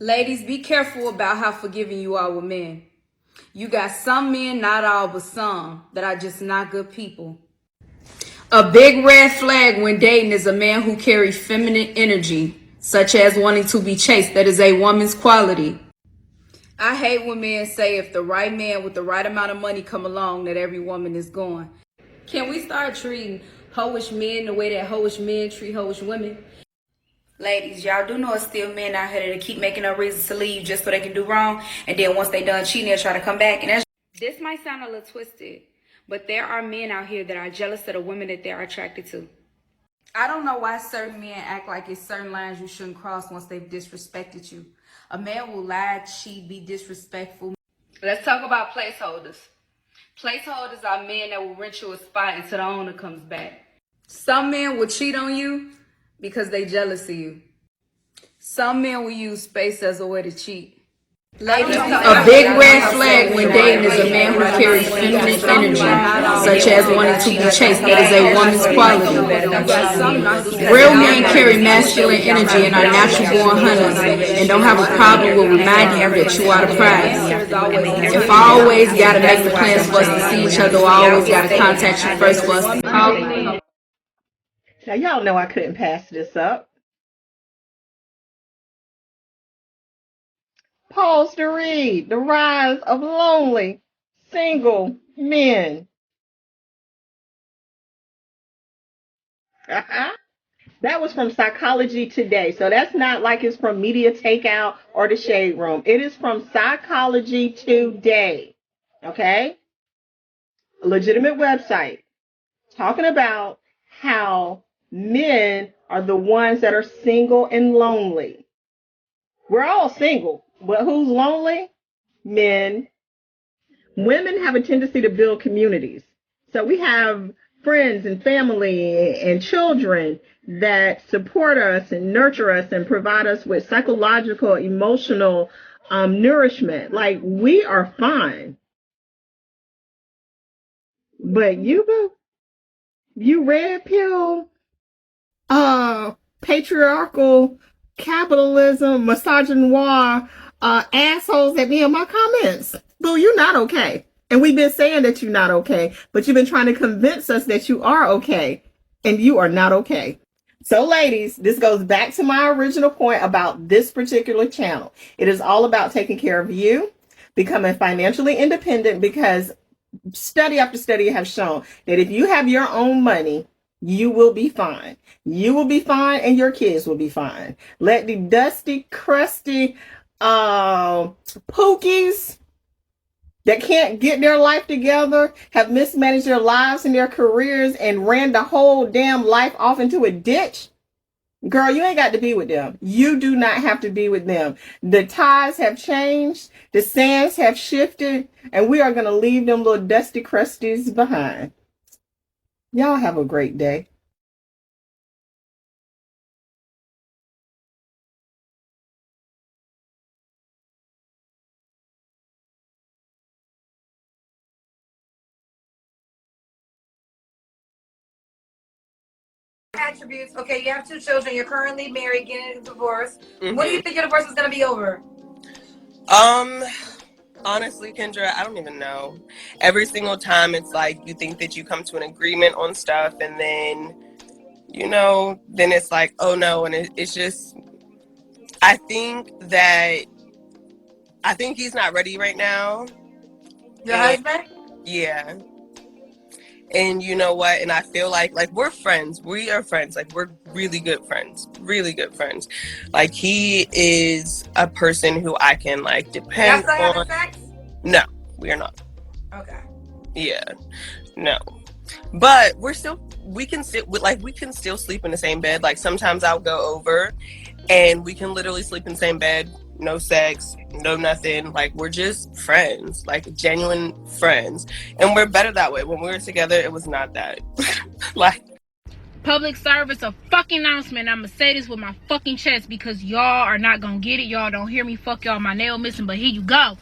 Ladies, be careful about how forgiving you are with men. You got some men, not all, but some, that are just not good people. A big red flag when dating is a man who carries feminine energy, such as wanting to be chased. That is a woman's quality. I hate when men say if the right man with the right amount of money come along, that every woman is gone. Can we start treating hoish men the way that hoish men treat hoish women? Ladies, y'all do know it's still men out here that keep making up reasons to leave just so they can do wrong, and then once they done cheating, they'll try to come back. And this might sound a little twisted, but there are men out here that are jealous of the women that they're attracted to. I don't know why certain men act like it's certain lines you shouldn't cross once they've disrespected you. A man will lie, cheat, be disrespectful. Let's talk about placeholders. Placeholders are men that will rent you a spot until the owner comes back. Some men will cheat on you because they jealous of you. Some men will use space as a way to cheat. Ladies, a big red flag when dating is a man who carries feminine energy, such as wanting to be chased. That is a woman's quality. Real men carry masculine energy and are natural born hunters and don't have a problem with reminding you that you are the prize. If I always gotta make the plans for us to see each other, I always gotta contact you first for us to call. Now, y'all know I couldn't pass this up. Pause to read The Rise of Lonely Single Men. That was from Psychology Today. So that's not like it's from Media Takeout or the Shade Room. It is from Psychology Today. Okay? A legitimate website talking about how men are the ones that are single and lonely. We're all single, but who's lonely? Men. Women have a tendency to build communities. So we have friends and family and children that support us and nurture us and provide us with psychological, emotional nourishment. Like, we are fine. But you red pill, patriarchal, capitalism, misogynoir, assholes that be in my comments. Boo, you're not okay. And we've been saying that you're not okay, but you've been trying to convince us that you are okay, and you are not okay. So ladies, this goes back to my original point about this particular channel. It is all about taking care of you, becoming financially independent, because study after study have shown that if you have your own money, you will be fine. You will be fine and your kids will be fine. Let the dusty, crusty pookies that can't get their life together, have mismanaged their lives and their careers and ran the whole damn life off into a ditch. Girl, you ain't got to be with them. You do not have to be with them. The tides have changed. The sands have shifted. And we are going to leave them little dusty crusties behind. Y'all have a great day. Attributes. Okay, you have 2 children. You're currently married, getting a divorce. What do you think your divorce is going to be over? Honestly, Kendra, I don't even know. Every single time it's like you think that you come to an agreement on stuff, and then, then it's like, oh no, and it's just, I think he's not ready right now. Your husband? Yeah. And you know what? And I feel like we're friends. We are friends. Like, we're really good friends. Really good friends. Like, he is a person who I can, depend Y'all still on. having sex? No, we are not. Okay. Yeah. No. But we can still sleep in the same bed. Like, sometimes I'll go over and we can literally sleep in the same bed. No sex, no nothing. Like, we're just friends, like genuine friends. And we're better that way. When we were together, it was not that. Public service, a fucking announcement. I'm gonna say this with my fucking chest because y'all are not gonna get it. Y'all don't hear me. Fuck y'all, my nail missing, but here you go.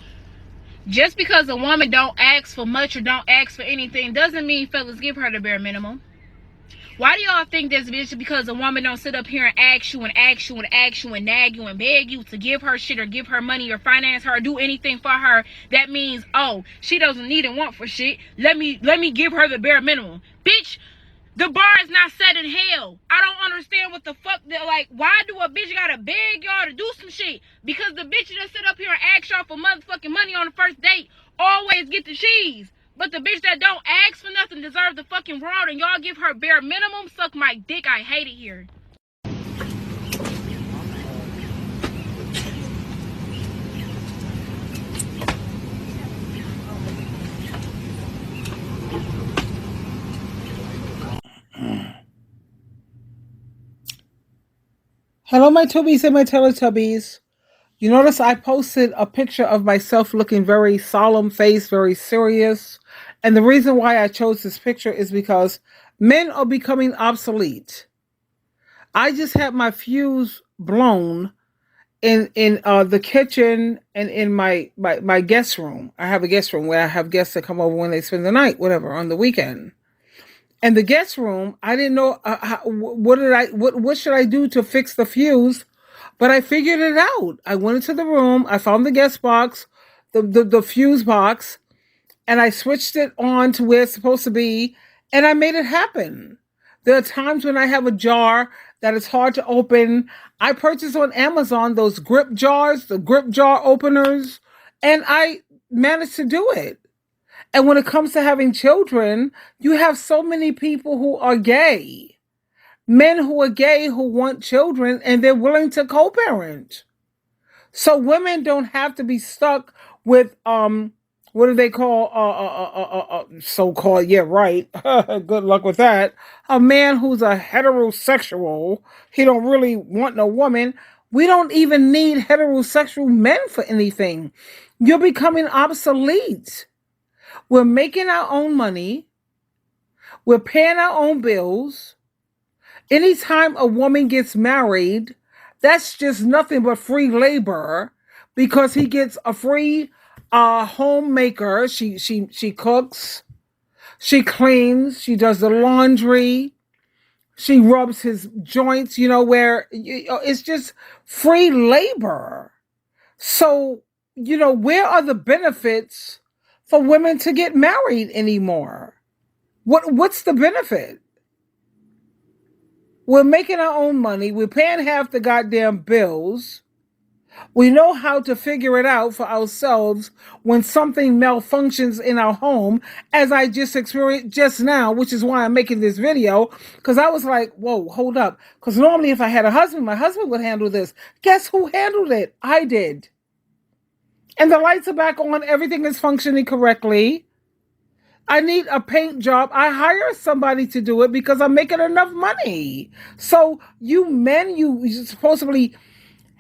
Just because a woman don't ask for much or don't ask for anything doesn't mean, fellas, give her the bare minimum. Why do y'all think this bitch because a woman don't sit up here and ask you and ask you and ask you and nag you and beg you to give her shit or give her money or finance her or do anything for her? That means, oh, she doesn't need and want for shit. Let me give her the bare minimum. Bitch, the bar is not set in hell. I don't understand what the fuck like. Why do a bitch gotta beg y'all to do some shit? Because the bitch that sit up here and ask y'all for motherfucking money on the first date always get the cheese. But the bitch that don't ask for nothing deserves the fucking world, and y'all give her bare minimum. Suck my dick. I hate it here. Hello, my Tubbies and my Teletubbies. You notice I posted a picture of myself looking very solemn face, very serious. And the reason why I chose this picture is because men are becoming obsolete. I just had my fuse blown in the kitchen and in my guest room. I have a guest room where I have guests that come over when they spend the night, whatever, on the weekend. And the guest room, I didn't know what should I do to fix the fuse, but I figured it out. I went into the room, I found the guest box, the fuse box, and I switched it on to where it's supposed to be, and I made it happen. There are times when I have a jar that is hard to open. I purchased on Amazon those grip jars, the grip jar openers, and I managed to do it. And when it comes to having children, you have so many people who are gay. Men who are gay who want children and they're willing to co-parent. So women don't have to be stuck with what do they call so-called, yeah, right. Good luck with that. A man who's a heterosexual, he don't really want no woman. We don't even need heterosexual men for anything. You're becoming obsolete. We're making our own money. We're paying our own bills. Anytime a woman gets married, that's just nothing but free labor because he gets a free homemaker. She cooks, she cleans, she does the laundry, she rubs his joints, where it's just free labor. So, where are the benefits for women to get married anymore? What's the benefit? We're making our own money. We're paying half the goddamn bills. We know how to figure it out for ourselves when something malfunctions in our home, as I just experienced just now, which is why I'm making this video, because I was like, whoa, hold up. Because normally if I had a husband, my husband would handle this. Guess who handled it? I did. And the lights are back on. Everything is functioning correctly. I need a paint job. I hire somebody to do it because I'm making enough money. So you men, you supposedly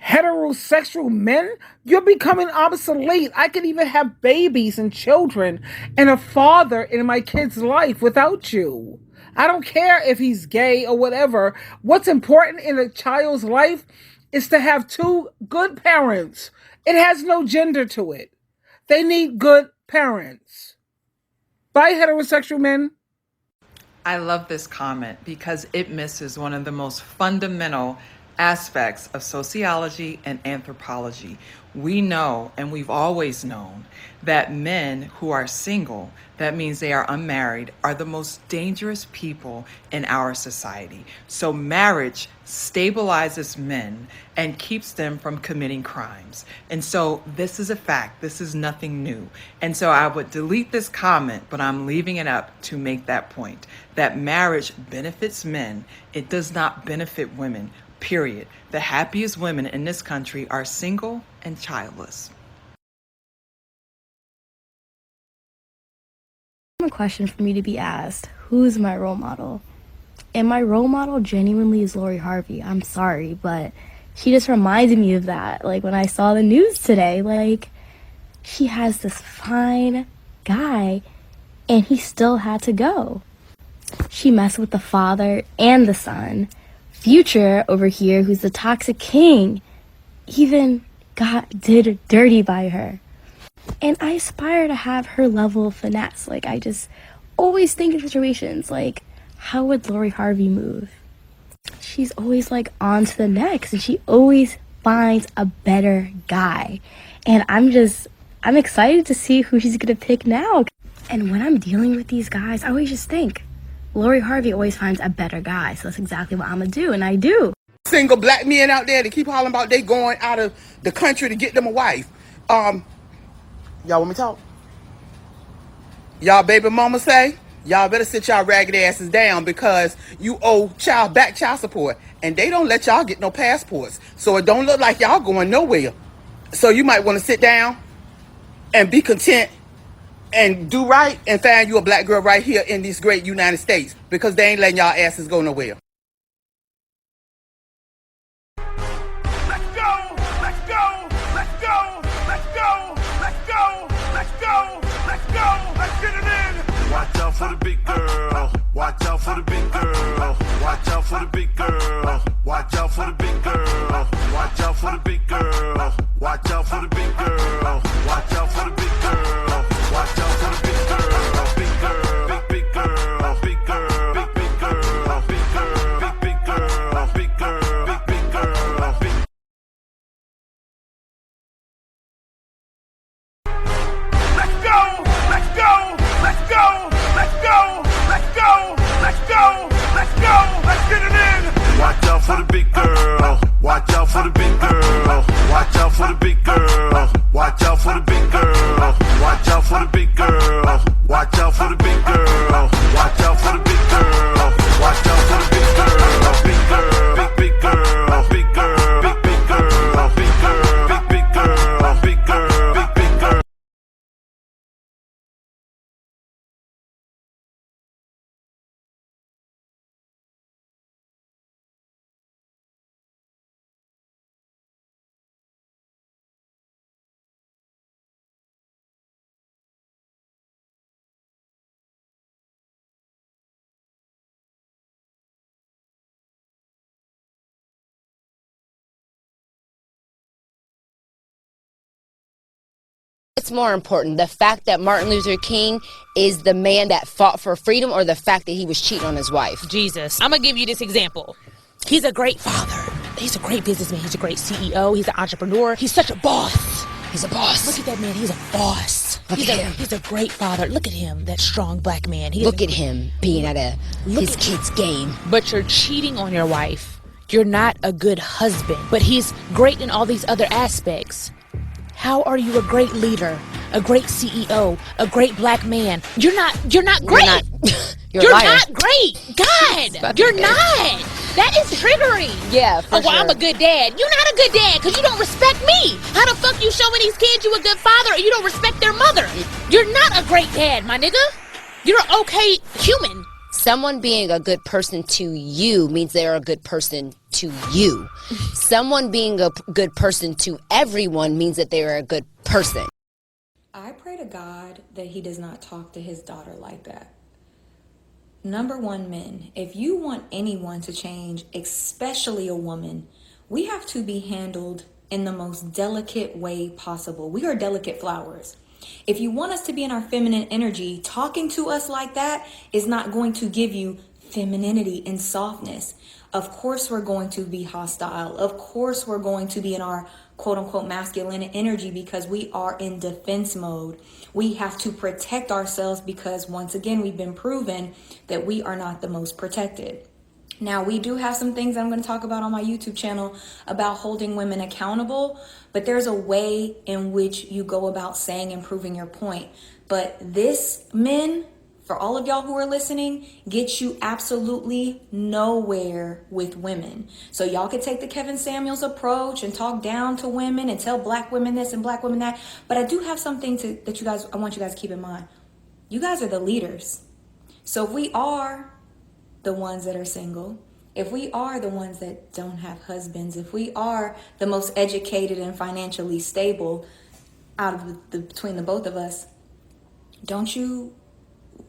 heterosexual men, you're becoming obsolete. I can even have babies and children and a father in my kid's life without you. I don't care if he's gay or whatever. What's important in a child's life is to have two good parents. It has no gender to it. They need good parents. Bye, heterosexual men. I love this comment because it misses one of the most fundamental aspects of sociology and anthropology. We know, and we've always known, that men who are single, that means they are unmarried, are the most dangerous people in our society. So marriage stabilizes men and keeps them from committing crimes. And so this is a fact. This is nothing new. And so I would delete this comment, but I'm leaving it up to make that point, that marriage benefits men. It does not benefit women, period. The happiest women in this country are single and childless. A question for me to be asked: who's my role model? And my role model genuinely is Lori Harvey. I'm sorry, but she just reminded me of that. Like when I saw the news today, like she has this fine guy and he still had to go. She messed with the father and the son. Future over here, who's the toxic king, even did dirty by her. And I aspire to have her level of finesse. Like, I just always think of situations like, how would Lori Harvey move? She's always like on to the next, and she always finds a better guy. And I'm excited to see who she's gonna pick now. And when I'm dealing with these guys, I always just think, Lori Harvey always finds a better guy. So that's exactly what I'm gonna do, and I do. Single black men out there that keep hollering about they going out of the country to get them a wife. Y'all want me to talk? Y'all baby mama say, y'all better sit y'all ragged asses down because you owe child support. And they don't let y'all get no passports. So it don't look like y'all going nowhere. So you might want to sit down and be content and do right and find you a black girl right here in these great United States because they ain't letting y'all asses go nowhere. Let's go, let's go, let's go, let's go, let's go, let's go, let's go, let's get it in. Watch out for the big girl. Watch out for the big girl. Watch out for the big girl. Watch out for the big girl. Watch out for the big girl. Watch out for the big girl. Watch out for the big girl. Watch out for the big girl. Big girl, big girl, big girl, big girl, big girl, big girl, big girl, big girl, big. Let's go, let's go, let's go, let's go, let's go, let's go, let's go, let's get it in. Watch out for the big girl. Watch out for the big girl. Watch out for the big girl. Watch out for the big girl. Watch out for the big girl. Watch out for the big girl. Watch out for the big girl. Watch out for the big girl. Big girl, big girl, big girl, big girl, big girl, big girl, big girl, big girl. What's more important, the fact that Martin Luther King is the man that fought for freedom or the fact that he was cheating on his wife? Jesus. I'm gonna give you this example. He's a great father. He's a great businessman. He's a great CEO. He's an entrepreneur. He's such a boss. He's a boss. Look at that man. He's a boss. Look at him. He's a great father. Look at him, that strong black man. Look at him being at his kid's game. But you're cheating on your wife. You're not a good husband. But he's great in all these other aspects. How are you a great leader, a great CEO, a great black man? You're not great. You're not great. God, you're not. That is triggering. Yeah, for sure. I'm a good dad. You're not a good dad because you don't respect me. How the fuck you showing these kids you a good father or you don't respect their mother? You're not a great dad, my nigga. You're an okay human. Someone being a good person to you means they're a good person to you. Someone being a good person to everyone means that they're a good person. I pray to God that he does not talk to his daughter like that. Number one, men, if you want anyone to change, especially a woman, we have to be handled in the most delicate way possible. We are delicate flowers. If you want us to be in our feminine energy, talking to us like that is not going to give you femininity and softness. Of course, we're going to be hostile. Of course, we're going to be in our quote unquote masculine energy because we are in defense mode. We have to protect ourselves because once again, we've been proven that we are not the most protected. Now, we do have some things I'm going to talk about on my YouTube channel about holding women accountable, but there's a way in which you go about saying and proving your point. But this, men, for all of y'all who are listening, gets you absolutely nowhere with women. So y'all could take the Kevin Samuels approach and talk down to women and tell black women this and black women that. But I do have something I want you guys to keep in mind. You guys are the leaders. So if we are the ones that are single, if we are the ones that don't have husbands, if we are the most educated and financially stable out of between the both of us, don't you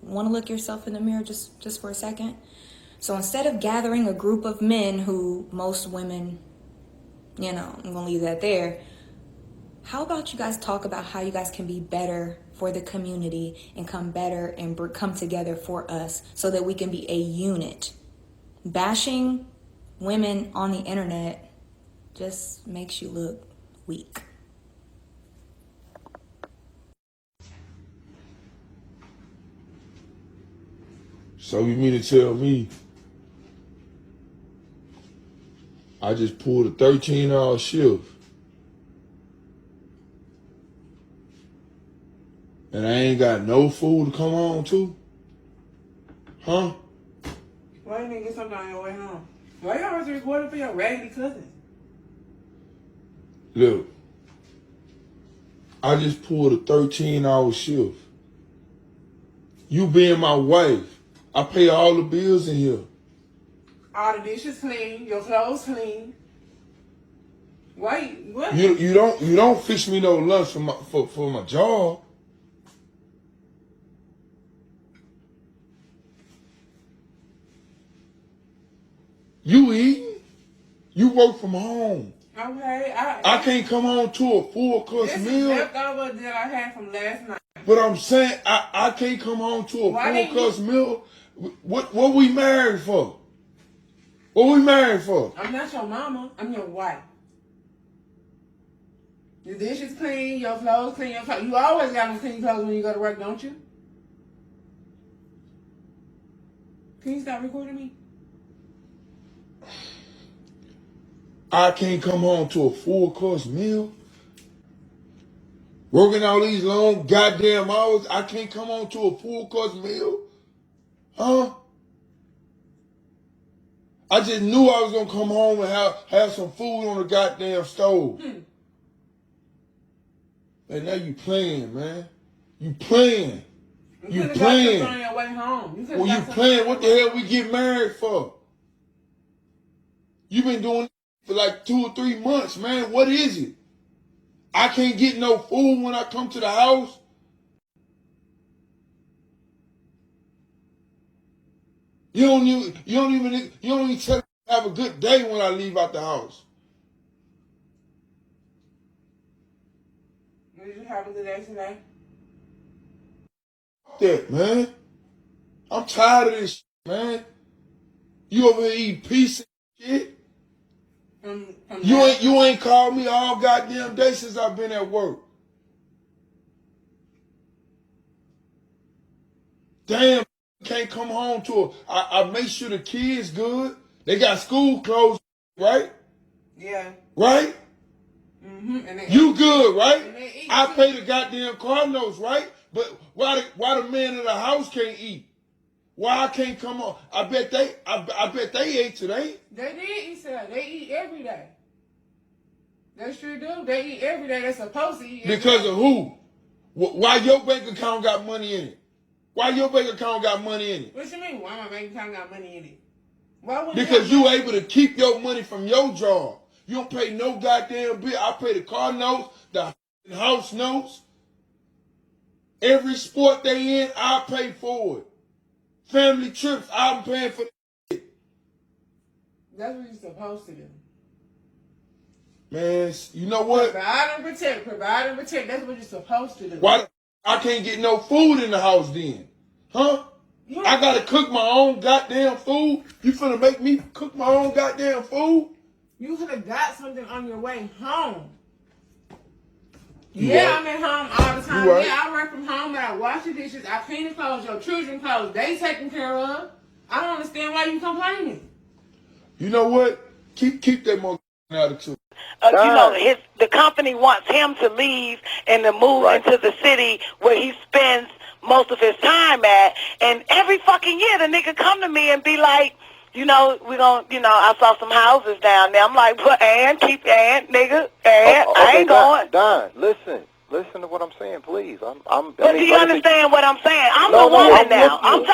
want to look yourself in the mirror just for a second? So instead of gathering a group of men who most women, I'm going to leave that there. How about you guys talk about how you guys can be better for the community and come better and come together for us so that we can be a unit. Bashing women on the internet just makes you look weak. So you mean to tell me I just pulled a 13-hour shift and I ain't got no food to come home to? Huh? Why you didn't get something on your way home? Why you always reporting for your raggedy cousins? Look, I just pulled a 13-hour shift. You being my wife, I pay all the bills in here. All the dishes clean, your clothes clean. Why? What? You don't fix me no lunch for my job. You eating? You work from home. Okay, I can't come home to a full course this meal. is leftover that I had from last night. But I'm saying I can't come home to a Why full course meal. What we married for? What we married for? I'm not your mama. I'm your wife. Your dishes clean, your clothes clean, your clothes. You always got them clean clothes when you go to work, don't you? Can you stop recording me? I can't come home to a full course meal. Working all these long goddamn hours, I can't come home to a full course meal? Huh? I just knew I was gonna come home and have some food on the goddamn stove. And now you playing, man. You playing. You playing. On your way home. Well, you playing. What the hell we get married for? You been doing it for like 2 or 3 months, man. What is it? I can't get no food when I come to the house. You don't even tell me to have a good day when I leave out the house. Did you have a good day today? That, man. I'm tired of this shit, man. You over here eating pizza and shit. You ain't called me all goddamn day since I've been at work. Damn, can't come home to I make sure the kids good. They got school clothes, right? Yeah. Right? Mm-hmm. You good, right? I pay the goddamn car notes, right? But why the man in the house can't eat? Why I can't come home? I bet they ate today. They did eat today. They eat every day. They sure do. They eat every day. They're supposed to eat every Because day. of who? Why your bank account got money in it? Why your bank account got money in it? What you mean? Why my bank account got money in it? Why Because you able to keep your money from your job. You don't pay no goddamn bill. I pay the car notes, the house notes. Every sport they in, I pay for it. Family trips, I'm paying for it. That's what you're supposed to do. Man, you know what? Provide and protect. Provide and protect. That's what you're supposed to do. Why I can't get no food in the house then? Huh? Yeah. I gotta cook my own goddamn food? You finna make me cook my own goddamn food? You could have got something on your way home. Yeah, I'm at home all the time. Right. Yeah, I work from home, but I wash the dishes, I clean the clothes, your children's clothes, they taken care of. I don't understand why you complaining. You know what? Keep that motherfucking attitude. You know, the company wants him to leave and to move into the city where he spends most of his time at. And every fucking year, the nigga come to me and be like, you know, I saw some houses down there. I'm like, but nigga, I ain't going. Don, listen to what I'm saying, please. But do you understand what I'm saying? I'm the woman now. I'm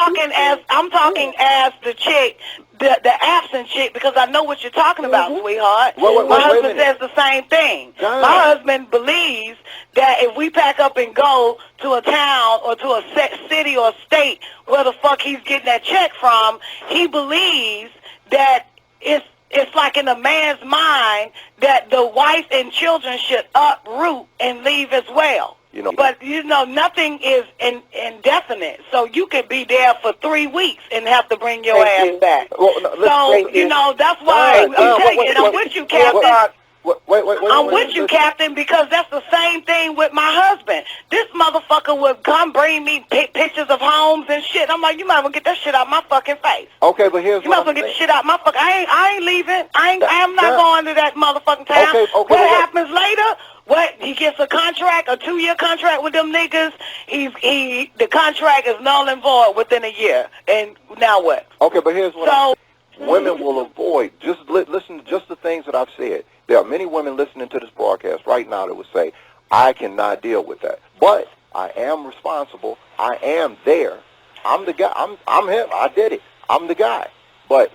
talking as the chick, the absent chick, because I know what you're talking about, sweetheart. My husband says the same thing. My husband believes that if we pack up and go to a town or to a city or state where the fuck he's getting that check from, he believes that it's like in a man's mind that the wife and children should uproot and leave as well. But nothing is indefinite. So you could be there for 3 weeks and have to bring your ass back. Well, no, that's why I'm telling you, and I'm with you, Captain. I'm with you, Captain, because that's the same thing with my husband. This motherfucker would come bring me pictures of homes and shit. I'm like, you might as well get that shit out my fucking face. Okay, but here's you might as well get the shit out my fucking. I ain't leaving. I'm not going to that motherfucking town. What happens later? What, he gets a contract, a 2-year contract with them niggas. The contract is null and void within a year. And now what? Okay, but here's what. Women will avoid. Just listen to just the things that I've said. There are many women listening to this broadcast right now that would say, I cannot deal with that. But I am responsible. I am there. I'm the guy. I'm him. I did it. I'm the guy. But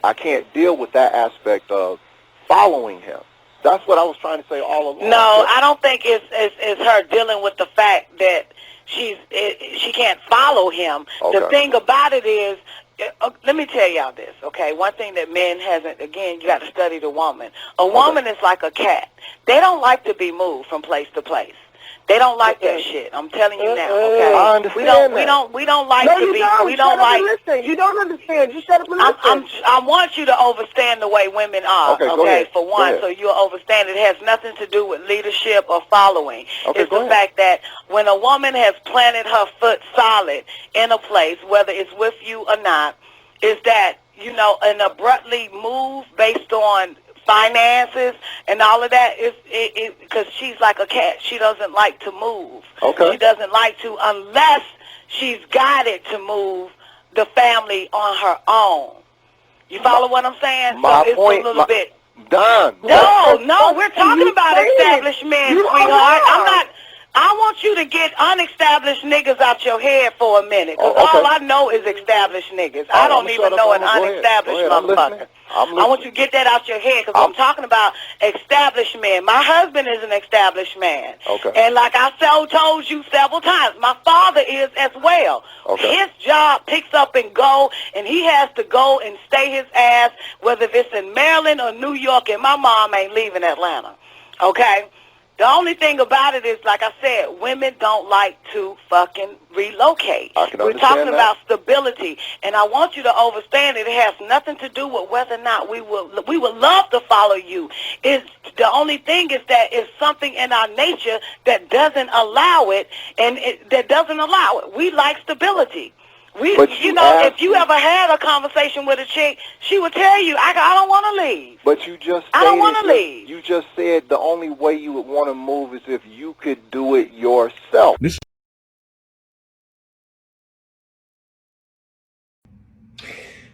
I can't deal with that aspect of following him. That's what I was trying to say all along. No, I don't think it's her dealing with the fact that she can't follow him. Okay. The thing about it is, let me tell y'all this, okay? One thing that men hasn't, again, you got to study the woman. A woman is like a cat. They don't like to be moved from place to place. They don't like that shit. I'm telling you now, okay? I understand we don't like to be. We don't like. Listen. You don't understand. You shut up and listen. I want you to understand the way women are. Okay, go ahead. For one, so you'll understand it has nothing to do with leadership or following. Okay, it's the fact that when a woman has planted her foot solid in a place, whether it's with you or not, is that an abruptly move based on finances and all of that is because she's like a cat. She doesn't like to move. Okay. She doesn't like to unless she's guided to move the family on her own. You follow what I'm saying? My so it's point, a little bit. Done. No, we're talking about established men, sweetheart. I want you to get unestablished niggas out your head for a minute, because all I know is established niggas. I don't even know an unestablished motherfucker. I want you to get that out your head, because I'm talking about established men. My husband is an established man. Okay. And like I told you several times, my father is as well. Okay. His job picks up and go, and he has to go and stay his ass, whether it's in Maryland or New York, and my mom ain't leaving Atlanta. Okay? The only thing about it is, like I said, women don't like to fucking relocate. We're talking about stability, and I want you to understand that it has nothing to do with whether or not we would love to follow you. It's the only thing is that it's something in our nature that doesn't allow it, and that doesn't allow it. We like stability. If you ever had a conversation with a chick, she would tell you, I don't want to leave. But you just I don't want to leave. You just said the only way you would want to move is if you could do it yourself.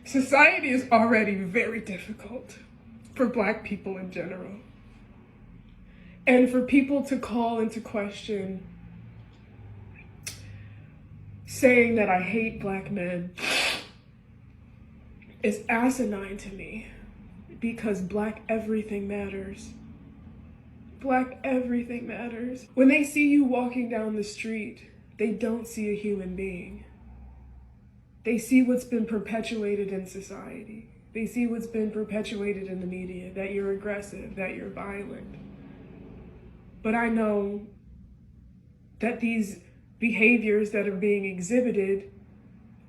Society is already very difficult for Black people in general. And for people to call into question saying that I hate Black men is asinine to me, because Black everything matters. Black everything matters. When they see you walking down the street, they don't see a human being. They see what's been perpetuated in society. They see what's been perpetuated in the media, that you're aggressive, that you're violent. But I know that these behaviors that are being exhibited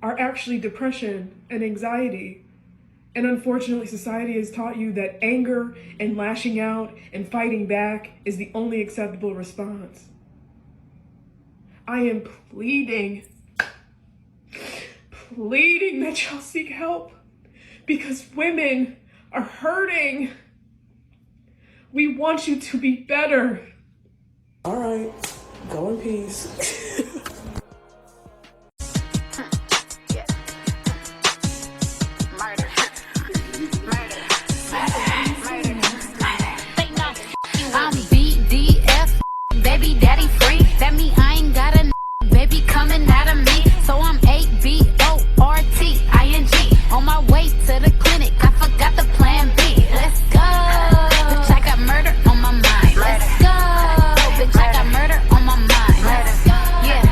are actually depression and anxiety. And unfortunately, society has taught you that anger and lashing out and fighting back is the only acceptable response. I am pleading that y'all seek help, because women are hurting. We want you to be better. All right, go in peace. I'm BDF, baby daddy free. That mean I ain't got a baby coming out of me. So I'm ABORTING. On my way to the clinic, I forgot the plan B. Let's go. Bitch, I got murder on my mind. Let's go. Bitch, I got murder on my mind. Let's go. Yeah.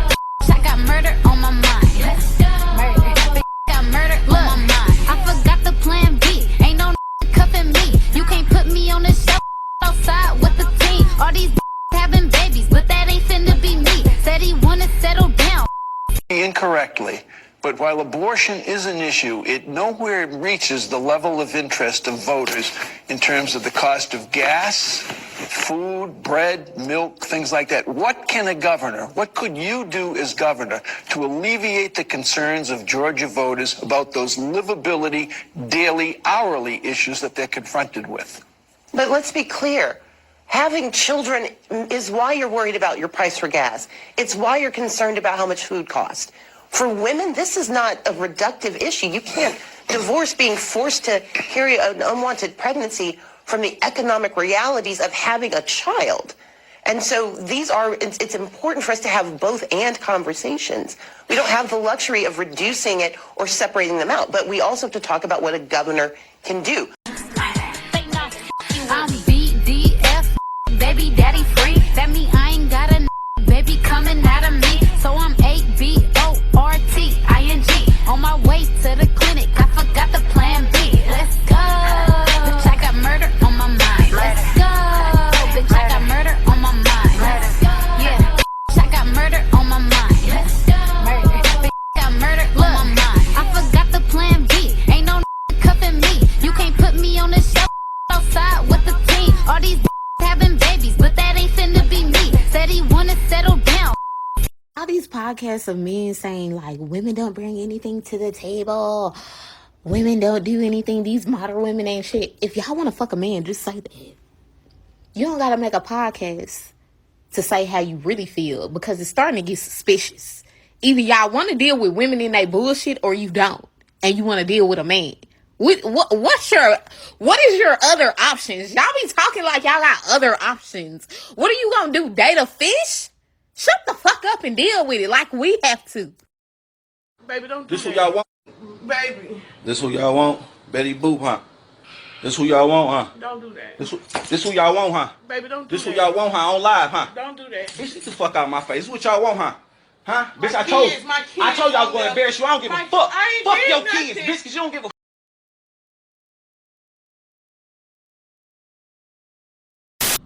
Incorrectly. But while abortion is an issue, it nowhere reaches the level of interest of voters in terms of the cost of gas, food, bread, milk, things like that. What can a governor, what could you do as governor to alleviate the concerns of Georgia voters about those livability, daily, hourly issues that they're confronted with? But let's be clear. Having children is why you're worried about your price for gas. It's why you're concerned about how much food costs. For women, this is not a reductive issue. You can't divorce being forced to carry an unwanted pregnancy from the economic realities of having a child. And so it's important for us to have both and conversations. We don't have the luxury of reducing it or separating them out, but we also have to talk about what a governor can do. I'm BDF, baby daddy free. That mean I ain't got a baby coming out of me. So I'm ABORTING. On my way to the clinic, I forgot the plan B. Let's go. Bitch, I got murder on my mind. Let's go. Bitch, I got murder on my mind. Let's go. Yeah. Bitch, I got murder on my mind. Let's go. Murder. Bitch, I got murder on my mind. I forgot the plan B. Ain't no cuffing me. You can't put me on the shelf outside with the team. All these having babies, but that ain't finna be me. Said he wanna settle down. All these podcasts of men saying like women don't bring anything to the table, women don't do anything, these modern women ain't shit. If y'all want to fuck a man, just say that. You don't gotta make a podcast to say how you really feel, because it's starting to get suspicious. Either y'all want to deal with women in their bullshit or you don't, and you want to deal with a man. What is your other options? Y'all be talking like y'all got other options. What are you gonna do? Date a fish? Shut the fuck up and deal with it like we have to. Baby, don't do this. This who y'all want? Baby. This who y'all want? Betty Boop, huh? This who y'all want, huh? Don't do that. This who y'all want, huh? Baby, don't do This that. who y'all want, huh? On live, huh? Don't do that. Bitch, get the fuck out of my face. This what y'all want, huh? Huh? Bitch, My I told kids, you. my kids I told y'all I was on gonna there. embarrass you. I don't give a fuck. I ain't Fuck did your nothing. kids, bitch, cause you don't give a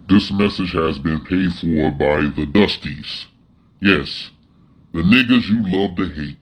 This message has been paid for by the Dusties. Yes, the niggas you love to hate.